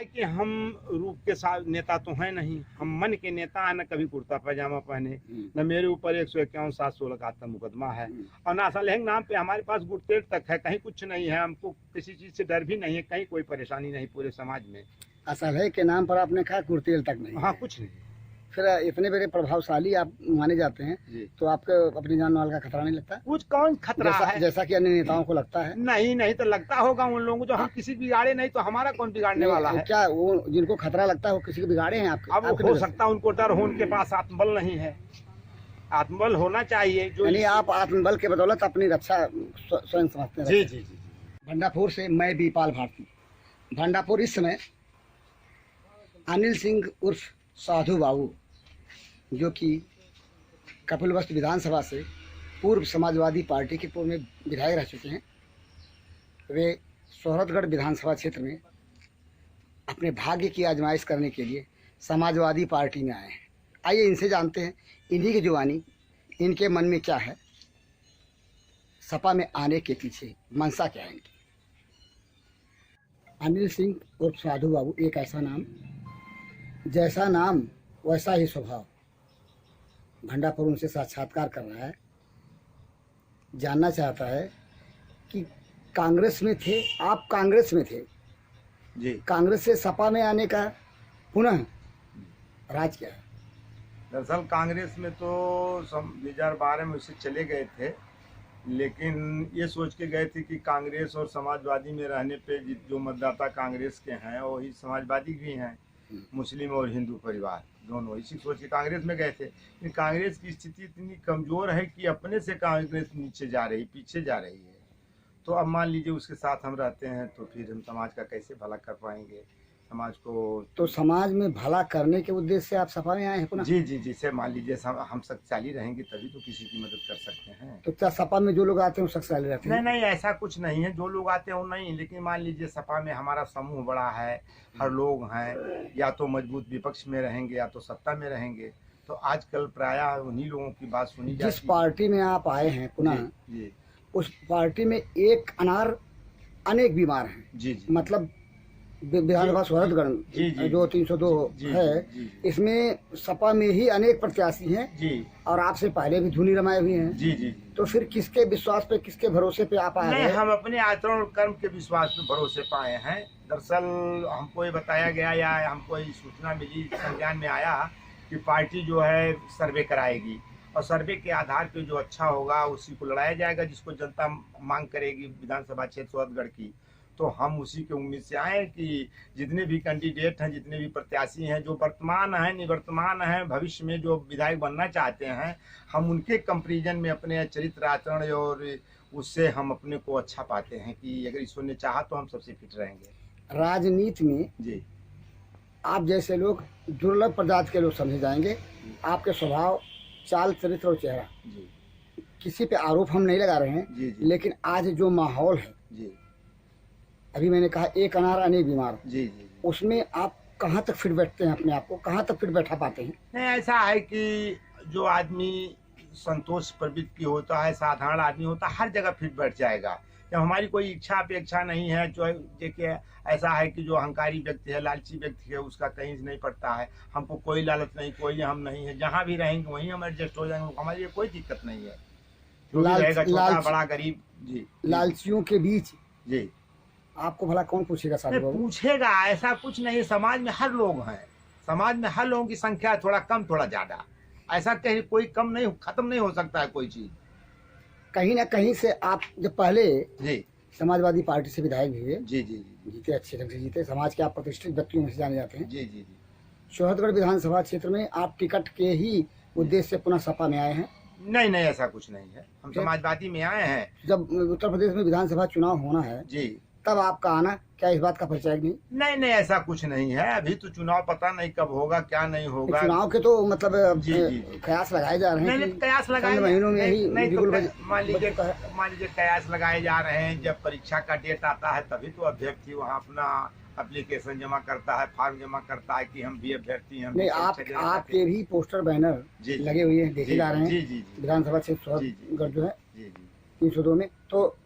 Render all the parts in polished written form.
कि हम रूप के साथ नेता तो हैं नहीं, हम मन के नेता हैं। न कभी कुर्ता पैजामा पहने, न मेरे ऊपर 151 716 का आत्म मुकदमा है, और ना सलेंग नाम पे हमारे पास गुटतेल तक है। कहीं कुछ नहीं है, हमको किसी चीज से डर भी नहीं है, कहीं कोई परेशानी नहीं पूरे समाज में। असलहे के नाम पर आपने कहा कुर्तेल तक नहीं? हाँ, कुछ नहीं। फिर इतने बड़े प्रभावशाली आप माने जाते हैं, तो आपको अपनी जान माल का खतरा नहीं लगता? कुछ कौन खतरा है? जैसा कि अन्य नेताओं को लगता है। नहीं तो लगता होगा उन लोगों को, जो हम किसी बिगाड़े नहीं तो हमारा कौन बिगाड़ने वाला है? क्या वो जिनको खतरा लगता है वो किसी को बिगाड़े हैं आपके? अब हो सकता है उनको डर हो, उनके पास आत्मबल नहीं है। आत्मबल होना चाहिए। जो यानी आप आत्मबल के बदौलत अपनी रक्षा स्वयं समझते हैं? जी। भंडापुर से मैं बीपाल भारती। भंडापुर इस समय अनिल सिंह उर्फ साधु बाबू, जो कि कपिलवस्तु विधानसभा से पूर्व समाजवादी पार्टी के पूर्व में विधायक रह चुके हैं, वे सोहरतगढ़ विधानसभा क्षेत्र में अपने भाग्य की आजमाइश करने के लिए समाजवादी पार्टी में आए हैं। आइए इनसे जानते हैं इन्हीं की जुबानी इनके मन में क्या है, सपा में आने के पीछे मंशा क्या है इनकी। अनिल सिंह उर्फ साधु बाबू एक ऐसा नाम, जैसा नाम वैसा ही स्वभाव। भंडापुर उनसे साक्षात्कार कर रहा है, जानना चाहता है कि कांग्रेस में थे आप, कांग्रेस में थे जी, कांग्रेस से सपा में आने का पुनः राज क्या है? दरअसल कांग्रेस में तो 2012 में उससे चले गए थे, लेकिन ये सोच के गए थे कि कांग्रेस और समाजवादी में रहने पे जो मतदाता कांग्रेस के हैं वही समाजवादी भी हैं, मुस्लिम और हिंदू परिवार दोनों, इसी सोच के कांग्रेस में गए थे। लेकिन कांग्रेस की स्थिति इतनी कमज़ोर है कि अपने से कांग्रेस नीचे जा रही, पीछे जा रही है। तो अब मान लीजिए उसके साथ हम रहते हैं तो फिर हम समाज का कैसे भला कर पाएंगे, समाज को। तो समाज में भला करने के उद्देश्य से आप सपा में आए हैं पुनः? जी से मान लीजिए हम शक्तिशाली रहेंगे तभी तो किसी की मदद कर सकते हैं। तो क्या सपा में जो लोग आते हैं वो शक्तिशाली रहते हैं? नहीं ऐसा कुछ नहीं है, जो लोग आते हैं वो नहीं, लेकिन मान लीजिए सपा में हमारा समूह बड़ा है, हर लोग हैं, या तो मजबूत विपक्ष में रहेंगे या तो सत्ता में रहेंगे, तो आजकल प्रायः उन्हीं लोगों की बात सुनी जाती है। जिस पार्टी में आप आए हैं पुनः जी, उस पार्टी में एक अनार अनेक बीमार हैं। जी मतलब विधानसभा सोहरतगढ़ जो 302 है, इसमें सपा में ही अनेक प्रत्याशी हैं जी, और आपसे पहले भी धुनी रमाए हुए हैं। जी। तो फिर किसके विश्वास पे, किसके भरोसे पे आप आए? नहीं, हम अपने आचरण और कर्म के विश्वास पे भरोसे पाए हैं। दरअसल हमको ये बताया गया या हमको ये सूचना मिली, संज्ञान में आया कि पार्टी जो है सर्वे कराएगी, और सर्वे के आधार पे जो अच्छा होगा उसी को लड़ाया जाएगा, जिसको जनता मांग करेगी विधानसभा क्षेत्र सोहरतगढ़ की। तो हम उसी के उम्मीद से आए कि जितने भी कैंडिडेट हैं, जितने भी प्रत्याशी हैं, जो वर्तमान हैं, निवर्तमान हैं, भविष्य में जो विधायक बनना चाहते हैं, हम उनके कंपैरिजन में अपने चरित्र आचरण और उससे हम अपने को अच्छा पाते हैं कि अगर ईश्वर ने चाहा तो हम सबसे फिट रहेंगे। राजनीति में जी, आप जैसे लोग दुर्लभ प्रजाति के लोग समझे जाएंगे। आपके स्वभाव, चाल, चरित्र और चेहरा, जी, किसी पे आरोप हम नहीं लगा रहे हैं, जी। लेकिन आज जो माहौल है, जी, अभी मैंने कहा एक अनार अनेक बीमार, जी, उसमें आप कहाँ तक फिट बैठते हैं? अपने आप को कहाँ तक फिट बैठा पाते हैं? नहीं, ऐसा है कि जो आदमी संतोष प्रवृत्ति होता है, साधारण आदमी होता है, हर जगह फिट बैठ जाएगा। जब हमारी कोई इच्छा अपेक्षा नहीं है, जो देखिए ऐसा है कि जो अहंकारी व्यक्ति है, लालची व्यक्ति है, उसका कहीं से नहीं पड़ता है। हमको कोई लालच नहीं, कोई हम नहीं है, जहाँ भी रहेंगे वहीं हम एडजस्ट हो जाएंगे, हमारी कोई दिक्कत नहीं है। जो भी रहेगा, छोटा बड़ा गरीब। जी, लालचियों के बीच जी, आपको भला कौन पूछेगा साधु बाबू? पूछेगा, ऐसा कुछ नहीं। समाज में हर लोग हैं, समाज में हर लोगों की संख्या थोड़ा कम थोड़ा ज्यादा, ऐसा कहीं कोई कम नहीं, खत्म नहीं हो सकता है कोई चीज। कहीं ना कहीं से आप जब पहले जी, समाजवादी पार्टी से विधायक भी हुए, जी, जीते, अच्छे ढंग से जीते, समाज के आप प्रतिष्ठित व्यक्तियों में से जाने जाते हैं। जी। सोहरतगढ़ विधानसभा क्षेत्र में आप टिकट के ही उद्देश्य से पुनः सपा में आए हैं? नहीं ऐसा कुछ नहीं है, हम समाजवादी में आए हैं। जब उत्तर प्रदेश में विधानसभा चुनाव होना है जी, तब आपका आना क्या इस बात का परिचय नहीं? नहीं ऐसा कुछ नहीं है। अभी तो चुनाव पता नहीं कब होगा, क्या नहीं होगा। चुनाव के तो मतलब जी। कयास लगाए जा रहे हैं। नहीं कयास लगाए महीनों में ही मान लीजिए कयास लगाए जा रहे हैं। जब परीक्षा का डेट आता है तभी तो अभ्यर्थी वहाँ अपना एप्लीकेशन जमा करता है, फॉर्म जमा करता है कि हम भी अभ्यर्थी हैं। नहीं, आपके भी पोस्टर बैनर लगे हुए हैं, देखे जा रहे हैं विधानसभा क्षेत्र सोहरतगढ़ जो है 302 में। तो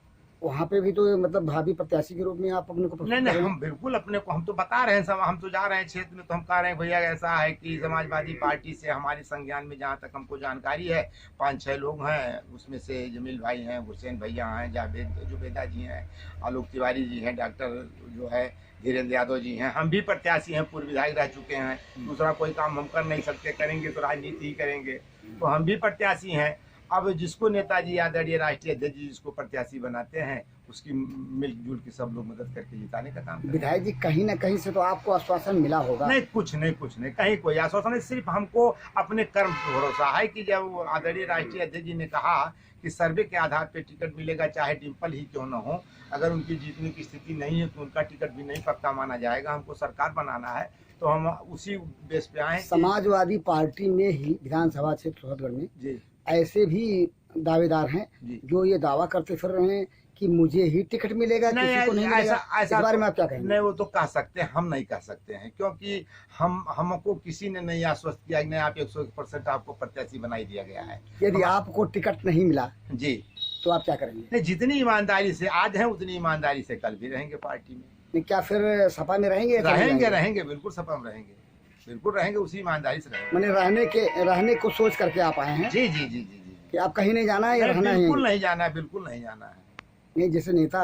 वहाँ पे भी तो मतलब भावी प्रत्याशी के रूप में आप अपने को प्रस्तुत नहीं नहीं, करेंगे? हम बिल्कुल अपने को, हम तो बता रहे हैं सब, हम तो जा रहे हैं क्षेत्र में, तो हम कह रहे हैं भैया ऐसा है कि समाजवादी पार्टी से हमारे संज्ञान में जहाँ तक हमको जानकारी है 5-6 लोग हैं, उसमें से जमील भाई हैं, हुसैन भैया हैं, जावेद जुबेदा जी हैं, आलोक तिवारी जी हैं, डॉक्टर जो है धीरेन्द्र यादव जी हैं, हम भी प्रत्याशी हैं, पूर्व विधायक रह चुके हैं, दूसरा कोई काम हम कर नहीं सकते, करेंगे तो राजनीति ही करेंगे, तो हम भी प्रत्याशी हैं। अब जिसको नेताजी आदरणीय राष्ट्रीय अध्यक्ष जी जिसको प्रत्याशी बनाते हैं उसकी मिलजुल के सब लोग मदद करके जिताने का काम करें। विधायक जी कहीं ना कहीं से तो आपको आश्वासन मिला होगा? नहीं कुछ नहीं, कहीं कोई आश्वासन नहीं, सिर्फ हमको अपने कर्म पर भरोसा है कि जब आदरणीय राष्ट्रीय अध्यक्ष जी ने कहा कि सर्वे के आधार पर टिकट मिलेगा, चाहे डिम्पल ही क्यों न हो, अगर उनकी जीतने की स्थिति नहीं है तो उनका टिकट भी नहीं पक्का माना जाएगा, हमको सरकार बनाना है, तो हम उसी बेस पे आए। समाजवादी पार्टी में ही विधानसभा क्षेत्र सोहतगढ़ में जी ऐसे भी दावेदार हैं जी, जो ये दावा करते फिर रहे हैं कि मुझे ही टिकट मिलेगा, किसी को नहीं मिलेगा। इस बारे में आप क्या कहेंगे? नहीं, वो तो कह सकते हैं, हम नहीं कह सकते हैं, क्योंकि हमको किसी ने नहीं आश्वस्त किया कि नहीं आप 100% आपको प्रत्याशी बनाई दिया गया है। यदि आपको टिकट नहीं मिला जी, तो आप क्या करेंगे? नहीं, जितनी ईमानदारी से आज है उतनी ईमानदारी से कल भी रहेंगे पार्टी में। नहीं, क्या फिर सपा में रहेंगे या चले रहेंगे जाएंगे? रहेंगे बिल्कुल सपा में रहेंगे, बिल्कुल रहेंगे, उसी ईमानदारी से रहेंगे। मैंने रहने को सोच करके आप आए हैं जी जी जी जी जी, कि आप कहीं नहीं जाना है या रहना है? बिल्कुल नहीं जाना है, बिल्कुल नहीं जाना है। नहीं, जैसे नेता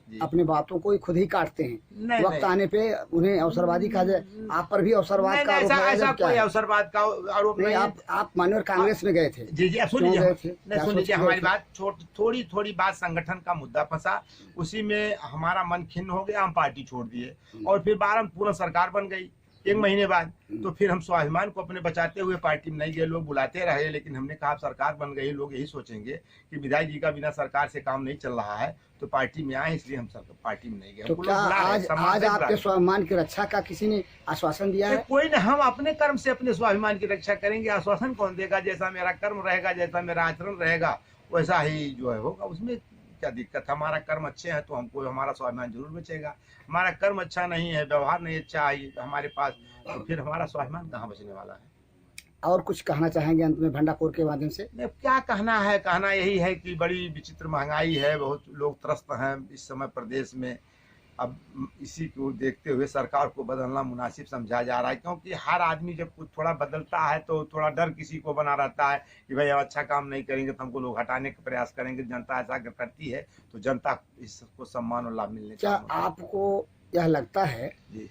जी। अपनी बातों को ही खुद ही काटते हैं, नहीं वक्त नहीं, आने पे उन्हें अवसरवादी कहा जाए, आप पर भी अवसरवाद नहीं, का आरोप ऐसा लगाया ऐसा जाए, क्या कोई है? अवसरवाद का आरोप नहीं, नहीं है। आप माननीय कांग्रेस में गए थे? जी जी, अब सुन क्यों लीजिए, गए थे? नहीं क्या सुन सोच लीजिए के हमारी गए थे? बात, थोड़ी थोड़ी बात संगठन का मुद्दा फंसा, उसी में हमारा मन खिन्न हो गया, हम पार्टी छोड़ दिए, और फिर बार हम पूर्ण सरकार बन गई 1 महीने बाद, तो फिर हम स्वाभिमान को अपने बचाते हुए पार्टी में नहीं गए, लोग बुलाते रहे, लेकिन हमने कहा सरकार बन गई, लोग यही सोचेंगे कि विधायक जी का बिना सरकार से काम नहीं चल रहा है, तो पार्टी में आए, इसलिए हम सब पार्टी में नहीं गए। तो हमको क्या लोग बुला रहे हैं, आज सम्मान से बुला आपके रहे हैं। स्वाभिमान की रक्षा का किसी ने आश्वासन दिया है? कोई ना, हम अपने कर्म से अपने स्वाभिमान की रक्षा करेंगे, आश्वासन कौन देगा? जैसा मेरा कर्म रहेगा, जैसा मेरा आचरण रहेगा, वैसा ही जो है होगा, उसमें क्या दिक्कत? हमारा कर्म अच्छे हैं तो हमको हमारा स्वाभिमान जरूर बचेगा, हमारा कर्म अच्छा नहीं है, व्यवहार नहीं अच्छा है हमारे पास, तो फिर हमारा स्वाभिमान कहाँ बचने वाला है? और कुछ कहना चाहेंगे अंत में भंडापुर के माध्यम से? नहीं, क्या कहना है, कहना यही है कि बड़ी विचित्र महंगाई है, बहुत लोग त्रस्त हैं इस समय प्रदेश में। अब इसी को देखते हुए सरकार को बदलना मुनासिब समझा जा रहा है, क्योंकि हर आदमी जब कुछ थोड़ा बदलता है तो थोड़ा डर किसी को बना रहता है कि भाई हम अच्छा काम नहीं करेंगे तो हमको लोग हटाने का प्रयास करेंगे। जनता ऐसा अगर करती है तो जनता इसको सम्मान और लाभ मिलने क्या का आपको यह लगता है जी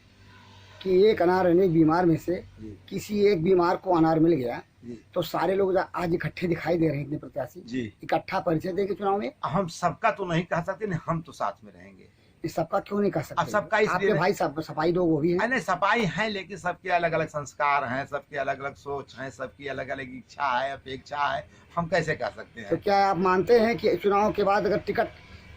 कि एक अनार अनेक बीमार में से जी किसी एक बीमार को अनार मिल गया जी तो सारे लोग आज इकट्ठे दिखाई दे रहे हैं, इतने प्रत्याशी जी, इकट्ठा परिचय देंगे चुनाव में? हम सबका तो नहीं कह सकते, नहीं हम तो साथ में रहेंगे। इस सबका क्यों नहीं कह अब सकते? सबका इसलिए आपके भाई सब सफाई लोग वो भी हैं। नहीं, सफाई है, लेकिन सबके अलग अलग संस्कार हैं, सबके अलग अलग सोच हैं, सबकी अलग अलग इच्छा है, अपेक्षा है, हम कैसे कह सकते तो हैं? क्या आप मानते हैं कि चुनाव के बाद अगर टिकट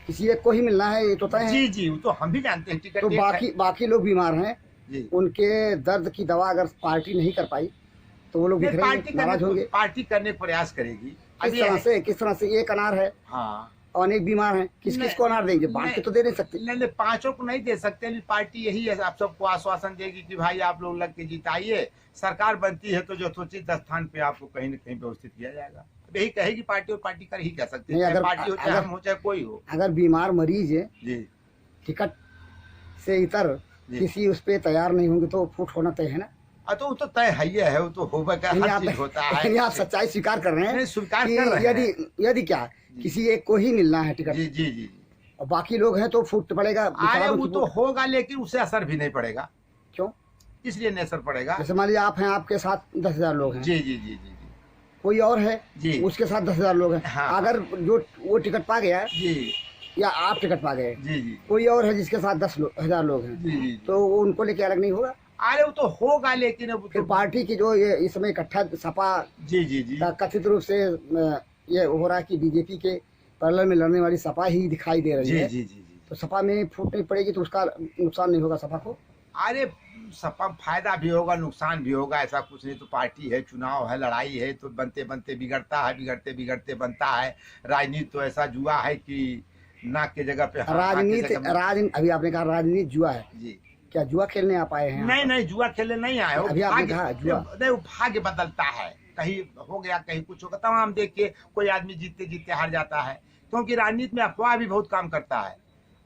किसी एक को ही मिलना है, ये तो तय है? जी जी, वो तो हम भी जानते हैं, टिकट तो एक है। बाकी लोग बीमार हैं, जी, उनके दर्द की दवा अगर पार्टी नहीं कर पाई तो वो लोग नहीं, बिखरेंगे, नाराज होंगे। पार्टी करने का प्रयास करेगी। अभी किस तरह से एक अनार है हाँ, और अनेक बीमार हैं, किस नहीं, किस को अनार देंगे? बांट के तो दे नहीं सकते। नहीं, 5 को नहीं दे सकते, लेकिन पार्टी यही है, आप सबको आश्वासन देगी कि भाई आप लोग लग के जिताइए, सरकार बनती है तो जो सोचित स्थान पे आपको कहीं न कहीं व्यवस्थित किया जाएगा। यही कहेगी पार्टी, और पार्टी कर ही कह सकते हैं, नहीं, चाहे अगर- पार्टी हो, चाहे अगर- हम हो, चाहे कोई हो। अगर बीमार मरीज जी टिकट से इतर जी, किसी उस पे तैयार नहीं होंगे तो फूट होना तय है ना? तो वो तो तय है, वो तो होगा क्या, यानी हर आप चीज होता यानी है। आप सच्चाई स्वीकार कर रहे हैं नहीं, स्वीकार कि कर रहे हैं। यदि क्या किसी एक को ही मिलना है टिकट जी जी जी, और बाकी लोग हैं तो फूट पड़ेगा अरे बेचारों वो की तो वोट। होगा, लेकिन उससे असर भी नहीं पड़ेगा। क्यों? इसलिए नहीं असर पड़ेगा। जैसे मान लीजिए आप हैं, आपके साथ 10,000 लोग हैं, जी जी जी जी कोई और है जी उसके साथ 10,000 लोग हैं, हाँ। अगर जो वो टिकट पा गया जी या आप टिकट पा गए, जी जी कोई और है जिसके साथ 10,000 लोग हैं, जी जी, तो वो उनको लेके अलग नहीं होगा? अरे वो तो होगा, लेकिन अब फिर तो पार्टी की जो ये इस समय इकट्ठा सपा जी जी जी का कथित रूप से ये हो रहा है कि बीजेपी के पैरेलल में लड़ने वाली सपा ही दिखाई दे रही जी है, जी जी जी, तो सपा में फूट नहीं पड़ेगी तो उसका नुकसान नहीं होगा सपा को? अरे सपा फायदा भी होगा, नुकसान भी होगा, ऐसा कुछ नहीं। तो पार्टी है, चुनाव है, लड़ाई है, तो बनते बनते बिगड़ता है, बिगड़ते बिगड़ते बनता है। राजनीति तो ऐसा जुआ है कि नाक के जगह पे राजनीति अभी आपने कहा राजनीति जुआ है, जी। क्या जुआ खेलने आप आए हैं? नहीं नहीं, जुआ खेलने नहीं आए हो। अभी आपने कहा जुआ। नहीं, वो भाग्य बदलता है, कहीं हो गया, कहीं कुछ होगा, तमाम देख के कोई आदमी जीतते जीतते हार जाता है, क्योंकि राजनीति में अफवाह भी बहुत काम करता है।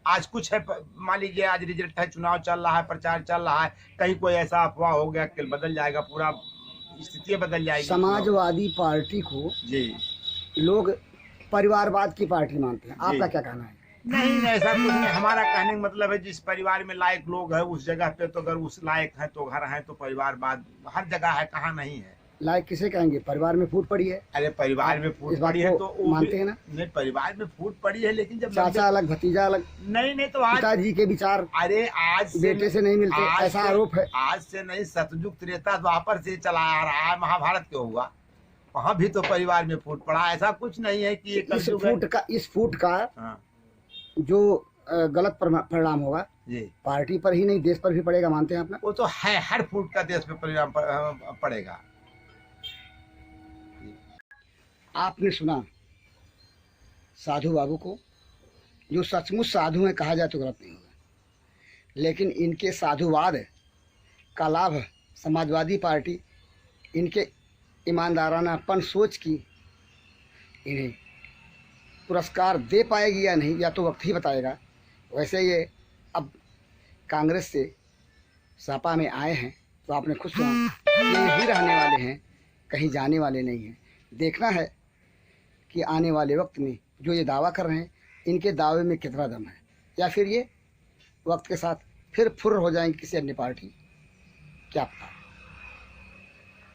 आज कुछ है, मान लीजिए आज रिजल्ट है, चुनाव चल रहा है, प्रचार चल रहा है, कहीं कोई ऐसा अफवाह हो गया, कल बदल जाएगा, पूरा स्थिति बदल जाएगी। समाजवादी पार्टी को जी लोग परिवारवाद की पार्टी मानते हैं, आपका क्या कहना है? नहीं, ऐसा कुछ नहीं। हमारा कहने का मतलब है जिस परिवार में लायक लोग हैं उस जगह पे, तो अगर उस लायक हैं तो घर हैं, तो परिवारवाद हर जगह है, कहाँ नहीं है। लायक किसे कहेंगे? परिवार में फूट पड़ी है। अरे परिवार में फूट पड़ी है तो वो मानते हैं ना? नहीं, परिवार में फूट पड़ी है, लेकिन जब चाचा अलग, भतीजा अलग, नहीं तो आज पिताजी के विचार अरे आज बेटे से नहीं मिलते, ऐसा आरोप है। आज से नहीं, सतयुग त्रेता द्वापर से चला आ रहा है, महाभारत क्यों हुआ, वहाँ भी तो परिवार में फूट पड़ा। ऐसा कुछ नहीं है कि इस फूट का हाँ। जो गलत परिणाम होगा जी पार्टी पर ही नहीं देश पर भी पड़ेगा, मानते हैं अपना? वो तो है, हर फूट का देश पे परिणाम पड़ेगा। आपने सुना साधु बाबू को, जो सचमुच साधु हैं कहा जाए तो गलत नहीं होगा, लेकिन इनके साधुवाद का लाभ समाजवादी पार्टी इनके ईमानदारानापन सोच की इन्हें पुरस्कार दे पाएगी या नहीं, या तो वक्त ही बताएगा। वैसे ये अब कांग्रेस से सपा में आए हैं तो आपने खुद सुना, ये ही रहने वाले हैं, कहीं जाने वाले नहीं हैं। देखना है कि आने वाले वक्त में जो ये दावा कर रहे हैं, इनके दावे में कितना दम है, या फिर ये वक्त के साथ फिर फुर्र हो जाएंगे किसी अन्य पार्टी, क्या पता।